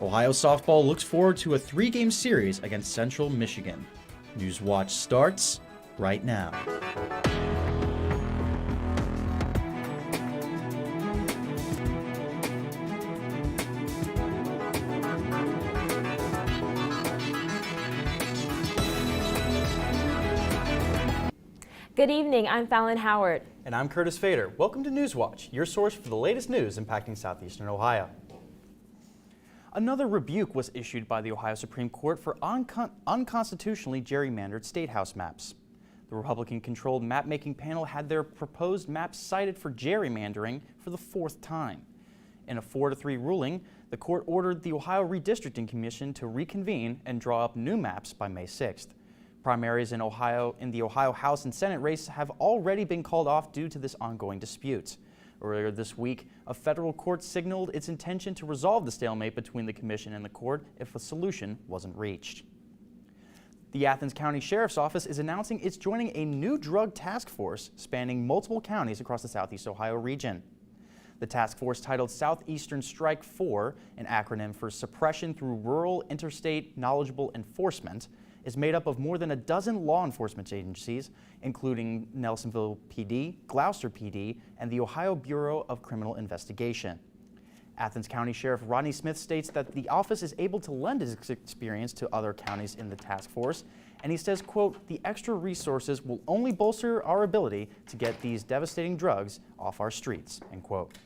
Ohio softball looks forward to a 3-game series against Central Michigan. Newswatch starts right now. Good evening, I'm Fallon Howard. And I'm Curtis Fader. Welcome to Newswatch, your source for the latest news impacting southeastern Ohio. Another rebuke was issued by the Ohio Supreme Court for unconstitutionally gerrymandered statehouse maps. The Republican-controlled map-making panel had their proposed maps cited for gerrymandering for the 4th time. In a 4-3 ruling, the court ordered the Ohio Redistricting Commission to reconvene and draw up new maps by May 6th. Primaries in the Ohio House and Senate race have already been called off due to this ongoing dispute. Earlier this week, a federal court signaled its intention to resolve the stalemate between the commission and the court if a solution wasn't reached. The Athens County Sheriff's Office is announcing it's joining a new drug task force spanning multiple counties across the Southeast Ohio region. The task force, titled Southeastern Strike 4, an acronym for Suppression Through Rural Interstate Knowledgeable Enforcement, is made up of more than a dozen law enforcement agencies, including Nelsonville PD, Gloucester PD, and the Ohio Bureau of Criminal Investigation. Athens County Sheriff Rodney Smith states that the office is able to lend his experience to other counties in the task force, and he says, quote, "The extra resources will only bolster our ability to get these devastating drugs off our streets," end quote.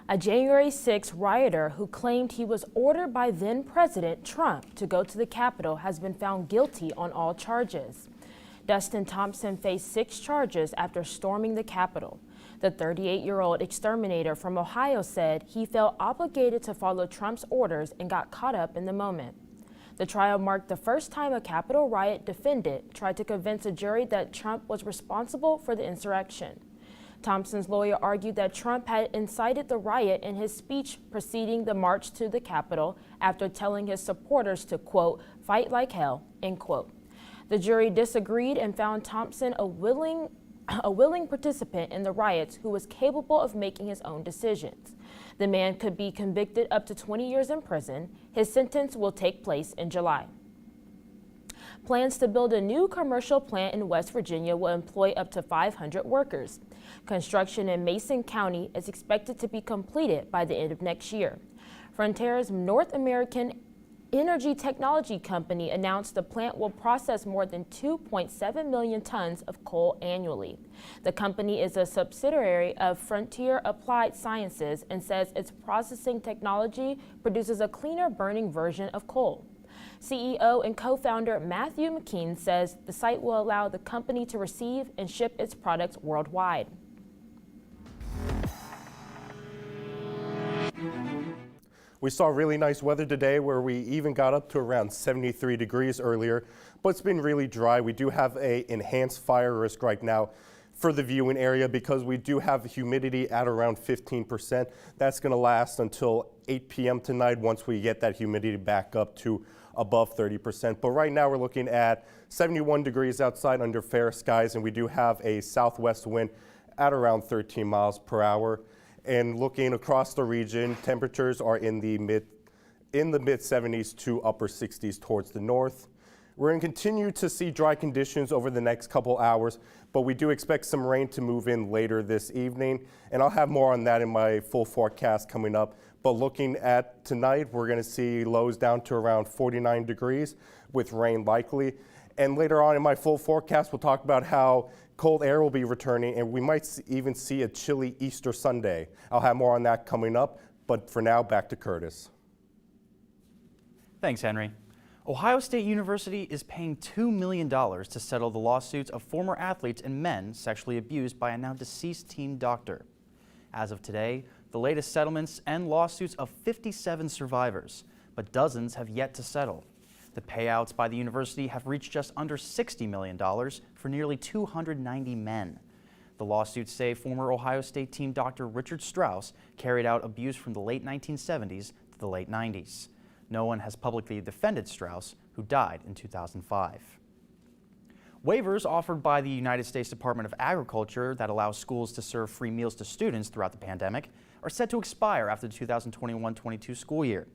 A January 6 rioter who claimed he was ordered by then-President Trump to go to the Capitol has been found guilty on all charges. Dustin Thompson faced 6 charges after storming the Capitol. The 38-year-old exterminator from Ohio said he felt obligated to follow Trump's orders and got caught up in the moment. The trial marked the first time a Capitol riot defendant tried to convince a jury that Trump was responsible for the insurrection. Thompson's lawyer argued that Trump had incited the riot in his speech preceding the march to the Capitol after telling his supporters to, quote, "fight like hell," end quote. The jury disagreed and found Thompson a willing participant in the riots who was capable of making his own decisions. The man could be convicted up to 20 years in prison. His sentence will take place in July. Plans to build a new commercial plant in West Virginia will employ up to 500 workers. Construction in Mason County is expected to be completed by the end of next year. Frontier's North American Energy Technology Company announced the plant will process more than 2.7 million tons of coal annually. The company is a subsidiary of Frontier Applied Sciences and says its processing technology produces a cleaner burning version of coal. CEO and co-founder Matthew McKean says the site will allow the company to receive and ship its products worldwide. We saw really nice weather today where we even got up to around 73 degrees earlier, but it's been really dry. We do have an enhanced fire risk right now for the viewing area because we do have humidity at around 15%. That's going to last until 8 p.m. tonight once we get that humidity back up to above 30%. But right now we're looking at 71 degrees outside under fair skies, and we do have a southwest wind at around 13 miles per hour. And looking across the region, temperatures are in the mid 70s to upper 60s towards the north. We're going to continue to see dry conditions over the next couple hours, but we do expect some rain to move in later this evening, and I'll have more on that in my full forecast coming up. But looking at tonight, we're going to see lows down to around 49 degrees with rain likely. And later on in my full forecast, we'll talk about how cold air will be returning, and we might even see a chilly Easter Sunday. I'll have more on that coming up, but for now, back to Curtis. Thanks, Henry. Ohio State University is paying $2 million to settle the lawsuits of former athletes and men sexually abused by a now deceased team doctor. As of today, the latest settlements end lawsuits of 57 survivors, but dozens have yet to settle. The payouts by the university have reached just under $60 million for nearly 290 men. The lawsuits say former Ohio State team doctor Richard Strauss carried out abuse from the late 1970s to the late 90s. No one has publicly defended Strauss, who died in 2005. Waivers offered by the United States Department of Agriculture that allow schools to serve free meals to students throughout the pandemic are set to expire after the 2021-22 school year.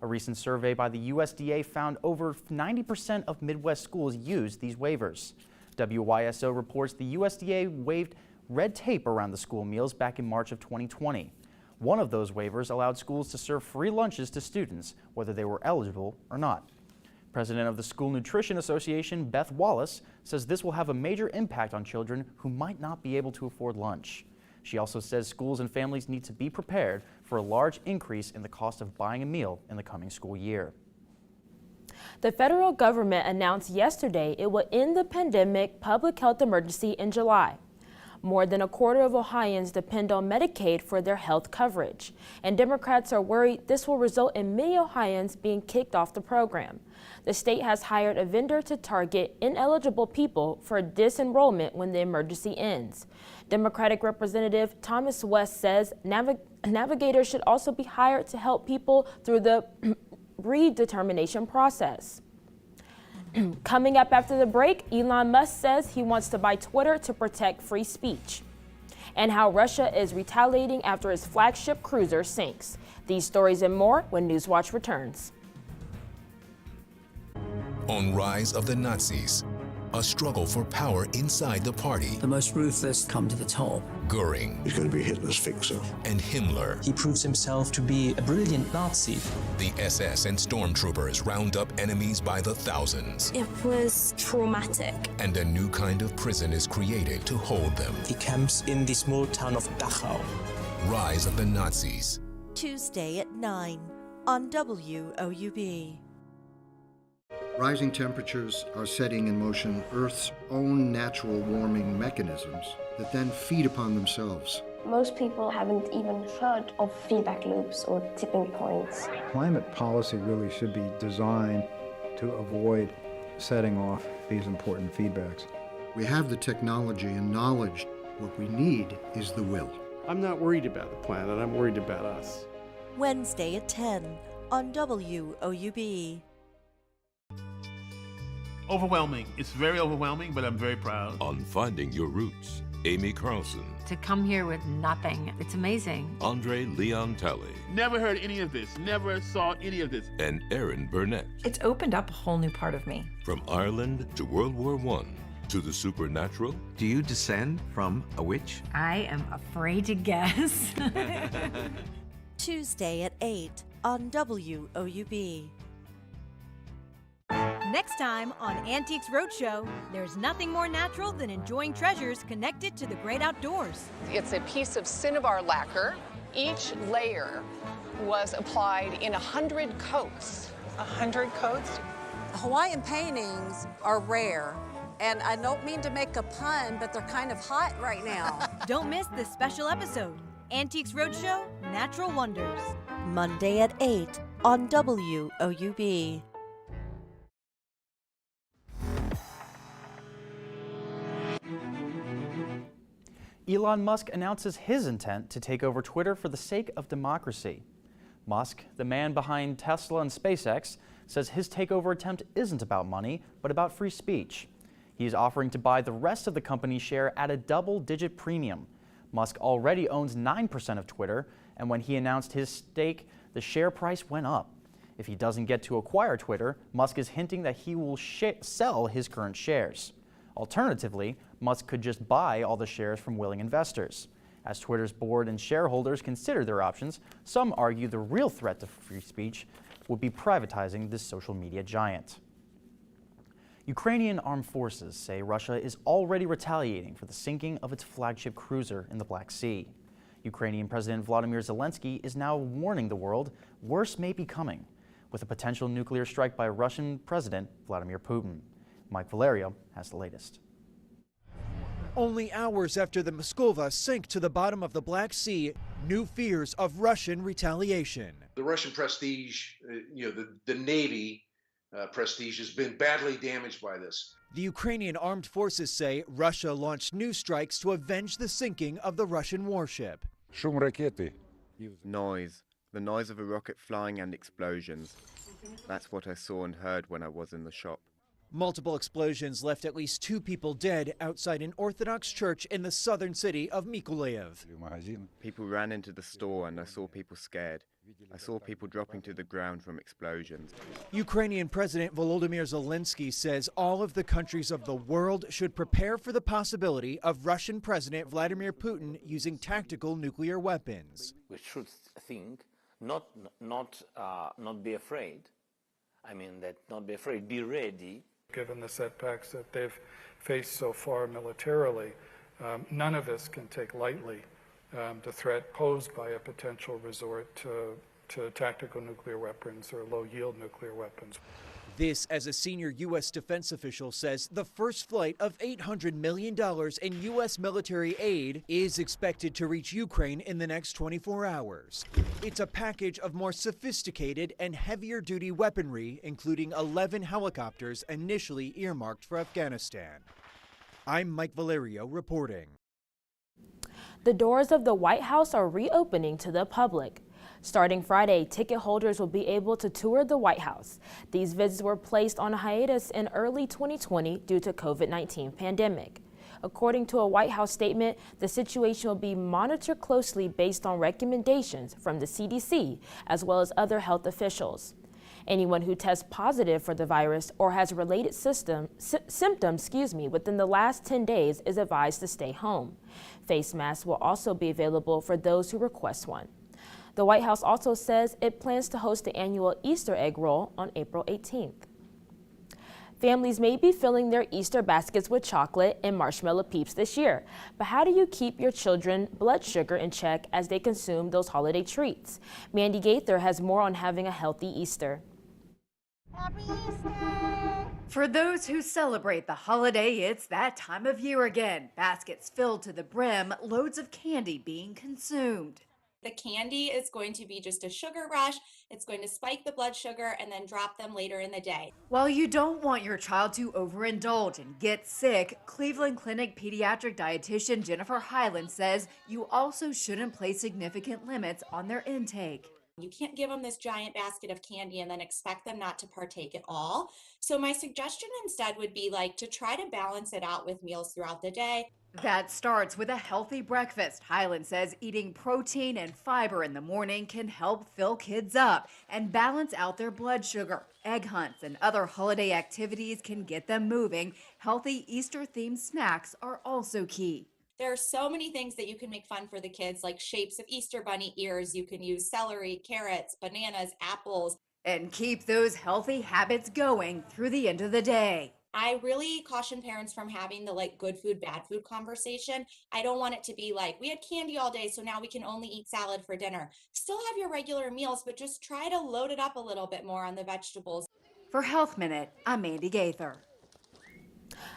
A recent survey by the USDA found over 90% of Midwest schools used these waivers. WYSO reports the USDA waived red tape around the school meals back in March of 2020. One of those waivers allowed schools to serve free lunches to students, whether they were eligible or not. President of the School Nutrition Association, Beth Wallace, says this will have a major impact on children who might not be able to afford lunch. She also says schools and families need to be prepared for a large increase in the cost of buying a meal in the coming school year. The federal government announced yesterday it will end the pandemic public health emergency in July. More than a quarter of Ohioans depend on Medicaid for their health coverage, and Democrats are worried this will result in many Ohioans being kicked off the program. The state has hired a vendor to target ineligible people for disenrollment when the emergency ends. Democratic Representative Thomas West says navigators should also be hired to help people through the redetermination process. Coming up after the break, Elon Musk says he wants to buy Twitter to protect free speech, and how Russia is retaliating after its flagship cruiser sinks. These stories and more when Newswatch returns. On Rise of the Nazis, a struggle for power inside the party. The most ruthless come to the top. Göring. He's going to be Hitler's fixer. And Himmler. He proves himself to be a brilliant Nazi. The SS and stormtroopers round up enemies by the thousands. It was traumatic. And a new kind of prison is created to hold them. He camps in the small town of Dachau. Rise of the Nazis. Tuesday at 9 on WOUB. Rising temperatures are setting in motion Earth's own natural warming mechanisms that then feed upon themselves. Most people haven't even heard of feedback loops or tipping points. Climate policy really should be designed to avoid setting off these important feedbacks. We have the technology and knowledge. What we need is the will. I'm not worried about the planet, I'm worried about us. Wednesday at 10 on WOUB. Overwhelming. It's very overwhelming, but I'm very proud. On Finding Your Roots, Amy Carlson. To come here with nothing, it's amazing. Andre Leon Talley. Never heard any of this, never saw any of this. And Erin Burnett. It's opened up a whole new part of me. From Ireland to World War I to the supernatural. Do you descend from a witch? I am afraid to guess. Tuesday at 8 on WOUB. Next time on Antiques Roadshow, there's nothing more natural than enjoying treasures connected to the great outdoors. It's a piece of cinnabar lacquer. Each layer was applied in 100 coats. 100 coats? Hawaiian paintings are rare, and I don't mean to make a pun, but they're kind of hot right now. Don't miss this special episode, Antiques Roadshow, Natural Wonders. Monday at 8 on WOUB. Elon Musk announces his intent to take over Twitter for the sake of democracy. Musk, the man behind Tesla and SpaceX, says his takeover attempt isn't about money, but about free speech. He is offering to buy the rest of the company's share at a double-digit premium. Musk already owns 9% of Twitter, and when he announced his stake, the share price went up. If he doesn't get to acquire Twitter, Musk is hinting that he will sell his current shares. Alternatively, Musk could just buy all the shares from willing investors. As Twitter's board and shareholders consider their options, some argue the real threat to free speech would be privatizing this social media giant. Ukrainian armed forces say Russia is already retaliating for the sinking of its flagship cruiser in the Black Sea. Ukrainian President Vladimir Zelensky is now warning the world worse may be coming, with a potential nuclear strike by Russian President Vladimir Putin. Mike Valerio has the latest. Only hours after the Moskva sank to the bottom of the Black Sea, new fears of Russian retaliation. The Russian prestige, the Navy prestige has been badly damaged by this. The Ukrainian armed forces say Russia launched new strikes to avenge the sinking of the Russian warship. Noise. The noise of a rocket flying and explosions. That's what I saw and heard when I was in the shop. Multiple explosions left at least 2 people dead outside an Orthodox church in the southern city of Mykolaiv. People ran into the store and I saw people scared. I saw people dropping to the ground from explosions. Ukrainian President Volodymyr Zelensky says all of the countries of the world should prepare for the possibility of Russian President Vladimir Putin using tactical nuclear weapons. We should think, not be afraid. I mean, not be afraid, be ready. Given the setbacks that they've faced so far militarily, none of us can take lightly the threat posed by a potential resort to tactical nuclear weapons or low-yield nuclear weapons. This, as a senior U.S. defense official says, the first flight of $800 million in U.S. military aid is expected to reach Ukraine in the next 24 hours. It's a package of more sophisticated and heavier-duty weaponry, including 11 helicopters initially earmarked for Afghanistan. I'm Mike Valerio reporting. The doors of the White House are reopening to the public. Starting Friday, ticket holders will be able to tour the White House. These visits were placed on hiatus in early 2020 due to COVID-19 pandemic. According to a White House statement, the situation will be monitored closely based on recommendations from the CDC as well as other health officials. Anyone who tests positive for the virus or has related symptoms within the last 10 days is advised to stay home. Face masks will also be available for those who request one. The White House also says it plans to host the annual Easter egg roll on April 18th. Families may be filling their Easter baskets with chocolate and marshmallow peeps this year, but how do you keep your children's blood sugar in check as they consume those holiday treats? Mandy Gaither has more on having a healthy Easter. Happy Easter! For those who celebrate the holiday, it's that time of year again. Baskets filled to the brim, loads of candy being consumed. The candy is going to be just a sugar rush. It's going to spike the blood sugar and then drop them later in the day. While you don't want your child to overindulge and get sick, Cleveland Clinic pediatric dietitian Jennifer Hyland says you also shouldn't place significant limits on their intake. You can't give them this giant basket of candy and then expect them not to partake at all. So my suggestion instead would be to try to balance it out with meals throughout the day. That starts with a healthy breakfast. Hyland says eating protein and fiber in the morning can help fill kids up and balance out their blood sugar. Egg hunts and other holiday activities can get them moving. Healthy Easter-themed snacks are also key. There are so many things that you can make fun for the kids, like shapes of Easter bunny ears. You can use celery, carrots, bananas, apples. And keep those healthy habits going through the end of the day. I really caution parents from having the good food, bad food conversation. I don't want it to be we had candy all day, so now we can only eat salad for dinner. Still have your regular meals, but just try to load it up a little bit more on the vegetables. For Health Minute, I'm Mandy Gaither.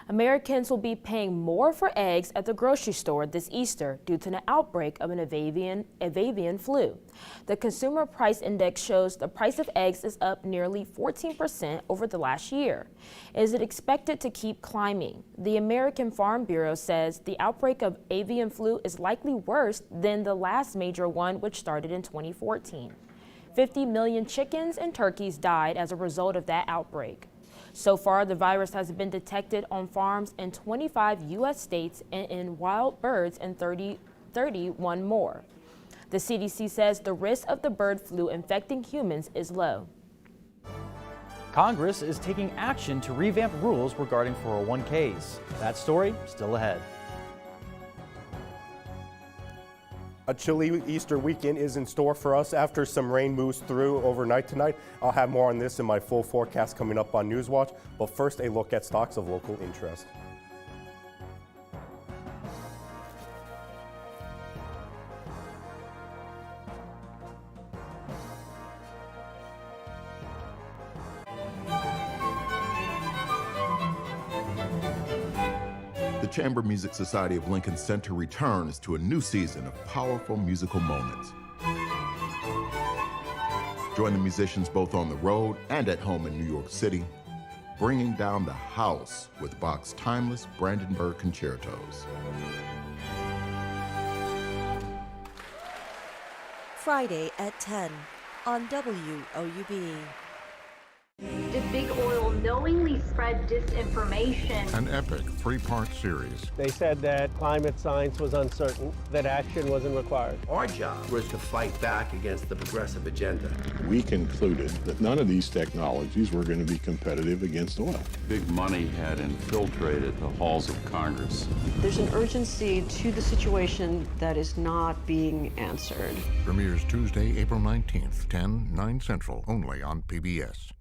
Americans will be paying more for eggs at the grocery store this Easter due to an outbreak of an avian flu. The Consumer Price Index shows the price of eggs is up nearly 14% over the last year. Is it expected to keep climbing? The American Farm Bureau says the outbreak of avian flu is likely worse than the last major one, which started in 2014. 50 million chickens and turkeys died as a result of that outbreak. So far, the virus has been detected on farms in 25 U.S. states and in wild birds in 31 more. The CDC says the risk of the bird flu infecting humans is low. Congress is taking action to revamp rules regarding 401ks. That story still ahead. A chilly Easter weekend is in store for us after some rain moves through overnight tonight. I'll have more on this in my full forecast coming up on Newswatch, but first a look at stocks of local interest. The Chamber Music Society of Lincoln Center returns to a new season of powerful musical moments. Join the musicians both on the road and at home in New York City, bringing down the house with Bach's timeless Brandenburg concertos. Friday at 10 on WOUB. Did Big Oil knowingly spread disinformation? An epic three-part series. They said that climate science was uncertain, that action wasn't required. Our job was to fight back against the progressive agenda. We concluded that none of these technologies were going to be competitive against oil. Big money had infiltrated the halls of Congress. There's an urgency to the situation that is not being answered. Premieres Tuesday, April 19th, 10, 9 Central, only on PBS.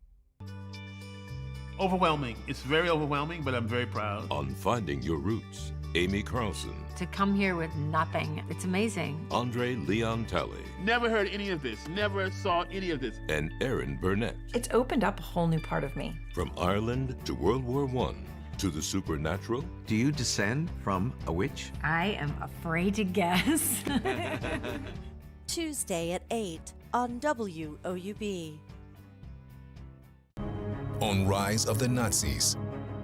Overwhelming. It's very overwhelming, but I'm very proud. On Finding Your Roots, Amy Carlson. To come here with nothing, it's amazing. Andre Leon Talley. Never heard any of this. Never saw any of this. And Erin Burnett. It's opened up a whole new part of me. From Ireland to World War I to the supernatural. Do you descend from a witch? I am afraid to guess. Tuesday at 8 on WOUB. On Rise of the Nazis,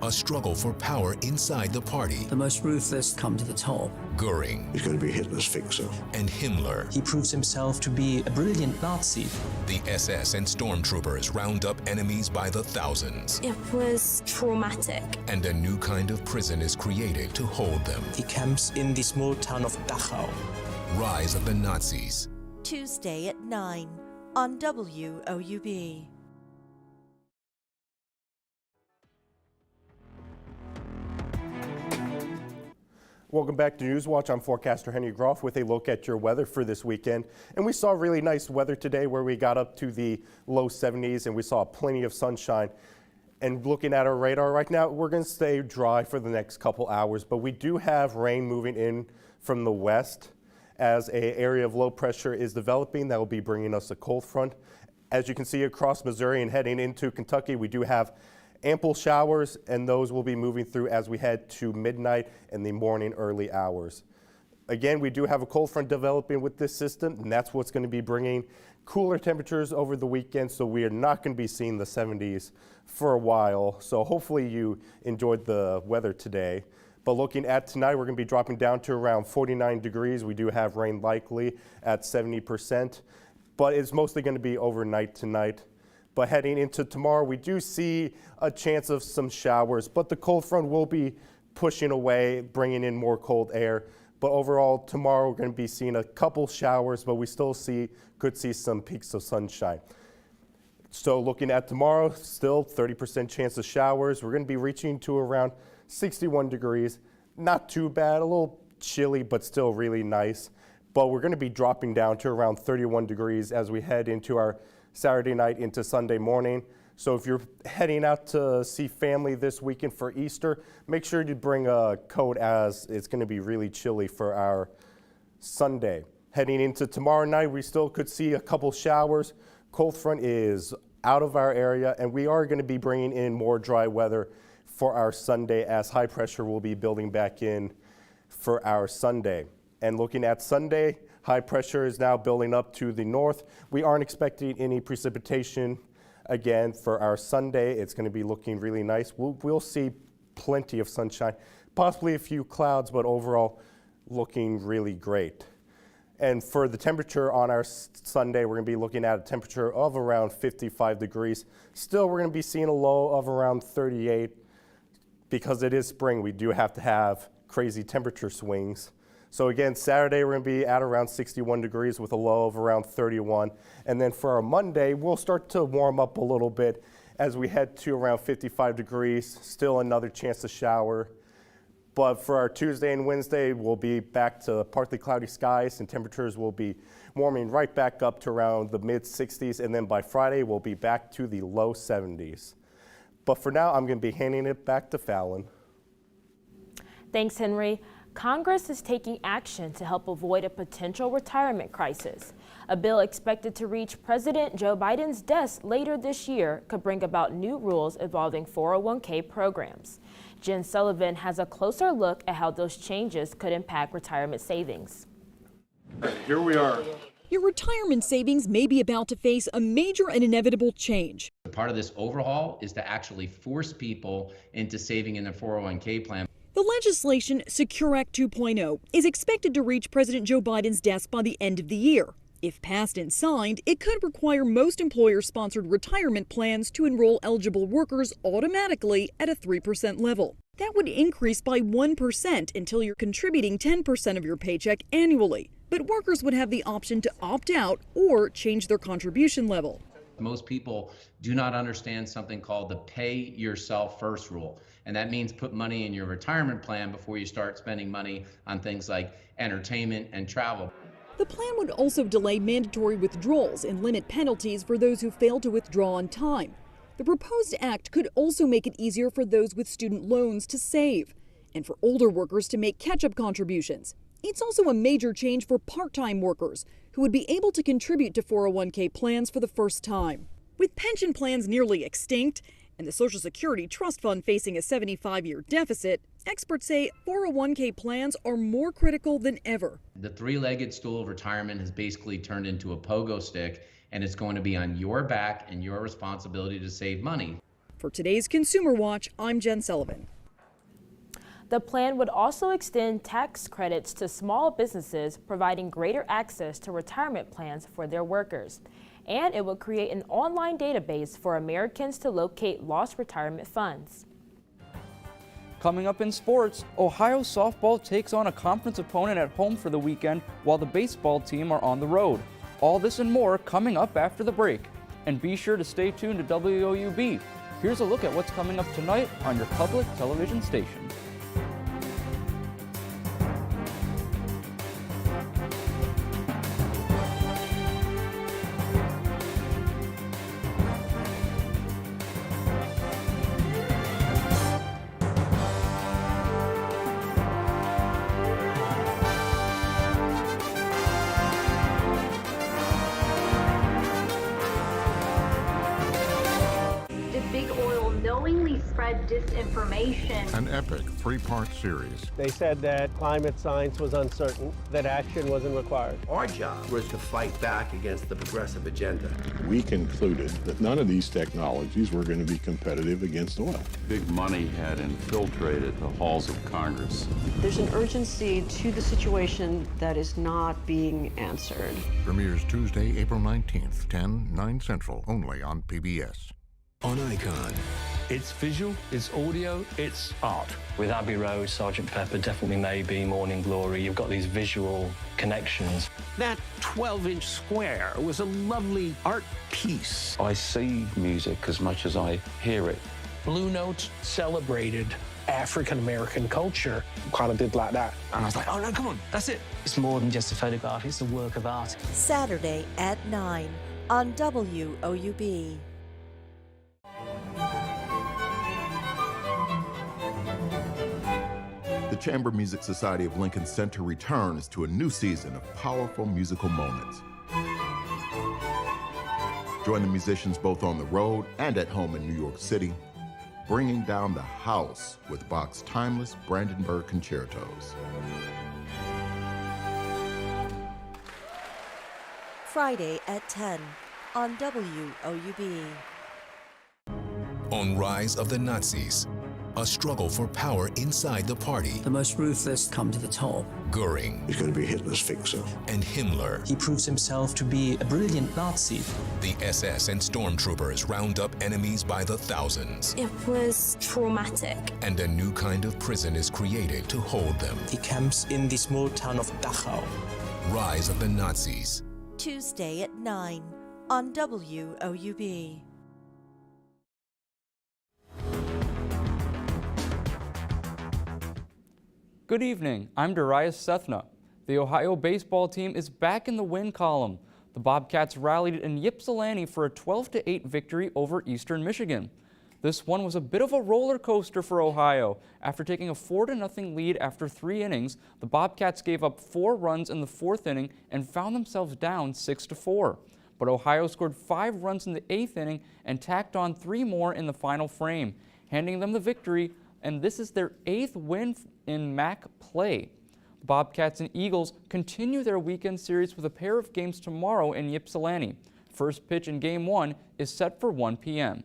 a struggle for power inside the party. The most ruthless come to the top. Göring. He's going to be Hitler's fixer. And Himmler. He proves himself to be a brilliant Nazi. The SS and stormtroopers round up enemies by the thousands. It was traumatic. And a new kind of prison is created to hold them. He camps in the small town of Dachau. Rise of the Nazis. Tuesday at 9 on WOUB. Welcome back to Newswatch. I'm forecaster Henry Groff with a look at your weather for this weekend. And we saw really nice weather today where we got up to the low 70s and we saw plenty of sunshine. And looking at our radar right now, we're going to stay dry for the next couple hours, but we do have rain moving in from the west as an area of low pressure is developing that will be bringing us a cold front. As you can see across Missouri and heading into Kentucky, we do have ample showers, and those will be moving through as we head to midnight and the morning early hours. Again, we do have a cold front developing with this system, and that's what's going to be bringing cooler temperatures over the weekend, so we are not going to be seeing the 70s for a while. So hopefully you enjoyed the weather today. But looking at tonight, we're going to be dropping down to around 49 degrees. We do have rain likely at 70%, but it's mostly going to be overnight tonight. But heading into tomorrow, we do see a chance of some showers, but the cold front will be pushing away, bringing in more cold air. But overall, tomorrow we're going to be seeing a couple showers, but we still could see some peaks of sunshine. So looking at tomorrow, still 30% chance of showers. We're going to be reaching to around 61 degrees. Not too bad, a little chilly, but still really nice. But we're going to be dropping down to around 31 degrees as we head into our Saturday night into Sunday morning. So if you're heading out to see family this weekend for Easter, make sure to bring a coat as it's going to be really chilly for our Sunday. Heading into tomorrow night, we still could see a couple showers. Cold front is out of our area, and we are going to be bringing in more dry weather for our Sunday as high pressure will be building back in for our Sunday. And looking at Sunday, high pressure is now building up to the north. We aren't expecting any precipitation again for our Sunday. It's going to be looking really nice. We'll see plenty of sunshine, possibly a few clouds, but overall looking really great. And for the temperature on our Sunday, we're going to be looking at a temperature of around 55 degrees. Still, we're going to be seeing a low of around 38. Because it is spring, we do have to have crazy temperature swings. So again, Saturday we're going to be at around 61 degrees with a low of around 31. And then for our Monday, we'll start to warm up a little bit as we head to around 55 degrees. Still another chance to shower. But for our Tuesday and Wednesday, we'll be back to partly cloudy skies and temperatures will be warming right back up to around the mid 60s. And then by Friday, we'll be back to the low 70s. But for now, I'm going to be handing it back to Fallon. Thanks, Henry. Congress is taking action to help avoid a potential retirement crisis. A bill expected to reach President Joe Biden's desk later this year could bring about new rules involving 401k programs. Jen Sullivan has a closer look at how those changes could impact retirement savings. Here we are. Your retirement savings may be about to face a major and inevitable change. Part of this overhaul is to actually force people into saving in their 401k plan. The legislation, Secure Act 2.0, is expected to reach President Joe Biden's desk by the end of the year. If passed and signed, it could require most employer-sponsored retirement plans to enroll eligible workers automatically at a 3% level. That would increase by 1% until you're contributing 10% of your paycheck annually. But workers would have the option to opt out or change their contribution level. Most people do not understand something called the pay yourself first rule. And that means put money in your retirement plan before you start spending money on things like entertainment and travel. The plan would also delay mandatory withdrawals and limit penalties for those who fail to withdraw on time. The proposed act could also make it easier for those with student loans to save and for older workers to make catch-up contributions. It's also a major change for part-time workers who would be able to contribute to 401k plans for the first time. With pension plans nearly extinct and the Social Security Trust Fund facing a 75-year deficit, experts say 401k plans are more critical than ever. The three-legged stool of retirement has basically turned into a pogo stick, and it's going to be on your back and your responsibility to save money. For today's Consumer Watch, I'm Jen Sullivan. The plan would also extend tax credits to small businesses, providing greater access to retirement plans for their workers. And it would create an online database for Americans to locate lost retirement funds. Coming up in sports, Ohio softball takes on a conference opponent at home for the weekend while the baseball team are on the road. All this and more coming up after the break. And be sure to stay tuned to WOUB. Here's a look at what's coming up tonight on your public television station. Disinformation. An epic three-part series. They said that climate science was uncertain, that action wasn't required. Our job was to fight back against the progressive agenda. We concluded that none of these technologies were going to be competitive against oil. Big money had infiltrated the halls of Congress. There's an urgency to the situation that is not being answered. Premieres Tuesday, April 19th, 9 Central, only on PBS. On Icon, it's visual, it's audio, it's art. With Abbey Road, Sgt. Pepper, Definitely Maybe, Morning Glory, you've got these visual connections. That 12-inch square was a lovely art piece. I see music as much as I hear it. Blue Note celebrated African-American culture. Kind of did like that. And I was like, oh no, come on, that's it. It's more than just a photograph, it's a work of art. Saturday at 9 on WOUB. The Chamber Music Society of Lincoln Center returns to a new season of powerful musical moments. Join the musicians both on the road and at home in New York City, bringing down the house with Bach's timeless Brandenburg concertos. Friday at 10 on WOUB. On Rise of the Nazis, a struggle for power inside the party. The most ruthless come to the top. Goering. He's going to be Hitler's fixer. And Himmler. He proves himself to be a brilliant Nazi. The SS and stormtroopers round up enemies by the thousands. It was traumatic. And a new kind of prison is created to hold them. He camps in the small town of Dachau. Rise of the Nazis. Tuesday at 9 on WOUB. Good evening, I'm Darius Sethna. The Ohio baseball team is back in the win column. The Bobcats rallied in Ypsilanti for a 12-8 victory over Eastern Michigan. This one was a bit of a roller coaster for Ohio. After taking a 4-0 lead after 3 innings, the Bobcats gave up 4 runs in the 4th inning and found themselves down 6-4. But Ohio scored 5 runs in the 8th inning and tacked on 3 more in the final frame, handing them the victory, and this is their 8th win in MAC play. The Bobcats and Eagles continue their weekend series with a pair of games tomorrow in Ypsilanti. First pitch in Game 1 is set for 1 p.m.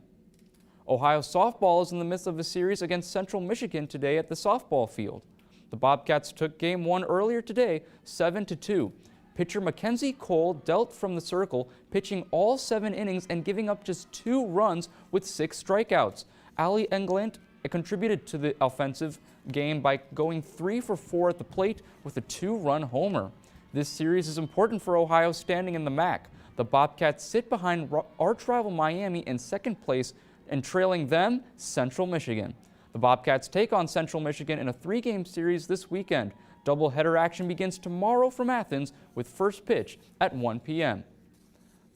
Ohio softball is in the midst of a series against Central Michigan today at the softball field. The Bobcats took Game 1 earlier today, 7-2. Pitcher Mackenzie Cole dealt from the circle, pitching all 7 innings and giving up just 2 runs with 6 strikeouts. Ali England contributed to the offensive game by going 3 for 4 at the plate with a 2-run homer. This series is important for Ohio standing in the MAC. The Bobcats sit behind arch rival Miami in 2nd place and trailing them, Central Michigan. The Bobcats take on Central Michigan in a 3-game series this weekend. Doubleheader action begins tomorrow from Athens with first pitch at 1 p.m.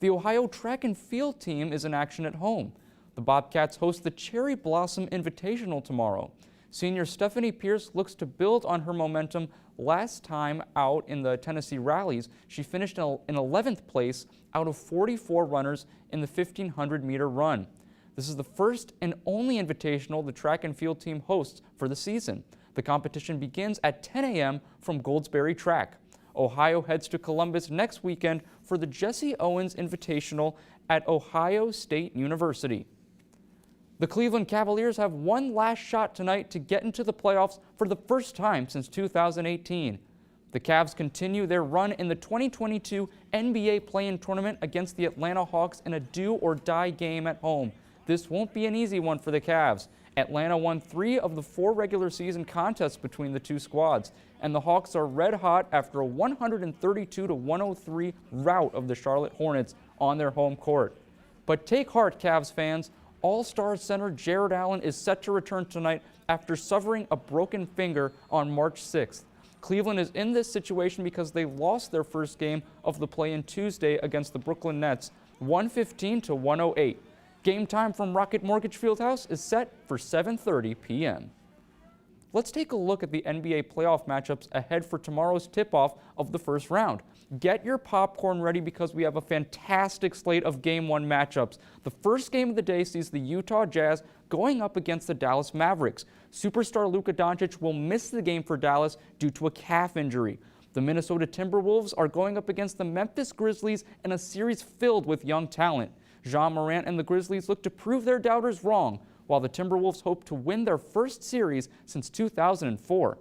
The Ohio track and field team is in action at home. The Bobcats host the Cherry Blossom Invitational tomorrow. Senior Stephanie Pierce looks to build on her momentum last time out in the Tennessee rallies. She finished in 11th place out of 44 runners in the 1,500-meter run. This is the first and only invitational the track and field team hosts for the season. The competition begins at 10 a.m. from Goldsberry Track. Ohio heads to Columbus next weekend for the Jesse Owens Invitational at Ohio State University. The Cleveland Cavaliers have one last shot tonight to get into the playoffs for the first time since 2018. The Cavs continue their run in the 2022 NBA Play-In Tournament against the Atlanta Hawks in a do-or-die game at home. This won't be an easy one for the Cavs. Atlanta won 3 of the 4 regular season contests between the two squads, and the Hawks are red hot after a 132-103 rout of the Charlotte Hornets on their home court. But take heart, Cavs fans. All-Star center Jared Allen is set to return tonight after suffering a broken finger on March 6th. Cleveland is in this situation because they lost their first game of the play-in Tuesday against the Brooklyn Nets, 115-108. Game time from Rocket Mortgage Fieldhouse is set for 7:30 p.m. Let's take a look at the NBA playoff matchups ahead for tomorrow's tip-off of the first round. Get your popcorn ready because we have a fantastic slate of Game 1 matchups. The first game of the day sees the Utah Jazz going up against the Dallas Mavericks. Superstar Luka Doncic will miss the game for Dallas due to a calf injury. The Minnesota Timberwolves are going up against the Memphis Grizzlies in a series filled with young talent. Ja Morant and the Grizzlies look to prove their doubters wrong, while the Timberwolves hope to win their first series since 2004.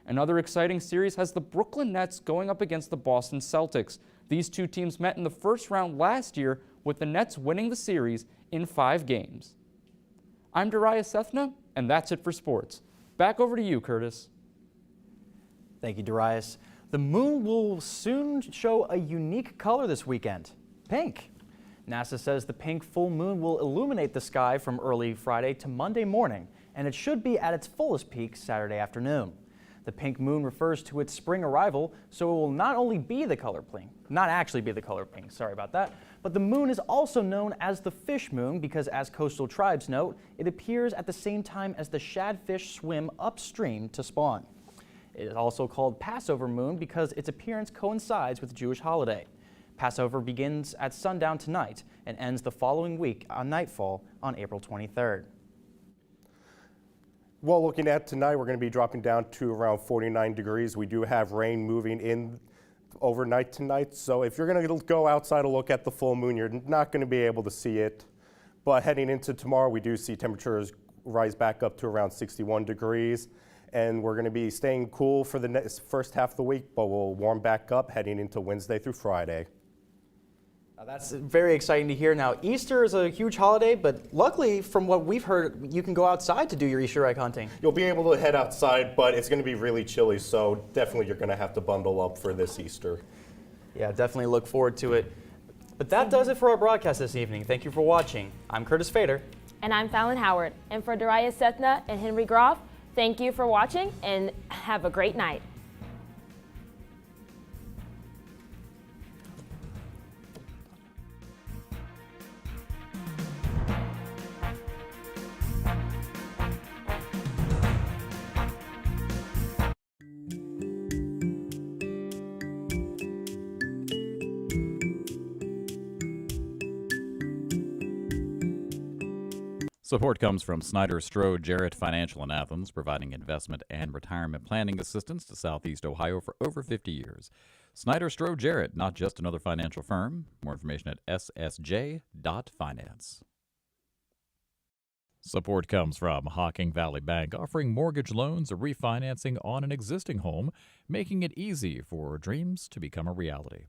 Another exciting series has the Brooklyn Nets going up against the Boston Celtics. These two teams met in the first round last year, with the Nets winning the series in 5 games. I'm Darius Sethna, and that's it for sports. Back over to you, Curtis. Thank you, Darius. The moon will soon show a unique color this weekend, pink. NASA says the pink full moon will illuminate the sky from early Friday to Monday morning, and it should be at its fullest peak Saturday afternoon. The pink moon refers to its spring arrival, so it will not only be the color pink, not actually be the color pink, sorry about that, but the moon is also known as the fish moon because, as coastal tribes note, it appears at the same time as the shadfish swim upstream to spawn. It is also called Passover moon because its appearance coincides with the Jewish holiday. Passover begins at sundown tonight and ends the following week on nightfall on April 23rd. Well, looking at tonight, we're going to be dropping down to around 49 degrees. We do have rain moving in overnight tonight, so if you're going to go outside to look at the full moon, you're not going to be able to see it. But heading into tomorrow, we do see temperatures rise back up to around 61 degrees. And we're going to be staying cool for the first half of the week, but we'll warm back up heading into Wednesday through Friday. That's very exciting to hear. Now, Easter is a huge holiday, but luckily, from what we've heard, you can go outside to do your Easter egg hunting. You'll be able to head outside, but it's going to be really chilly, so definitely you're going to have to bundle up for this Easter. Yeah, definitely look forward to it. But that does it for our broadcast this evening. Thank you for watching. I'm Curtis Fader. And I'm Fallon Howard. And for Darius Sethna and Henry Groff, thank you for watching and have a great night. Support comes from Snyder Strode Jarrett Financial in Athens, providing investment and retirement planning assistance to Southeast Ohio for over 50 years. Snyder Strode Jarrett, not just another financial firm. More information at ssj.finance. Support comes from Hocking Valley Bank, offering mortgage loans or refinancing on an existing home, making it easy for dreams to become a reality.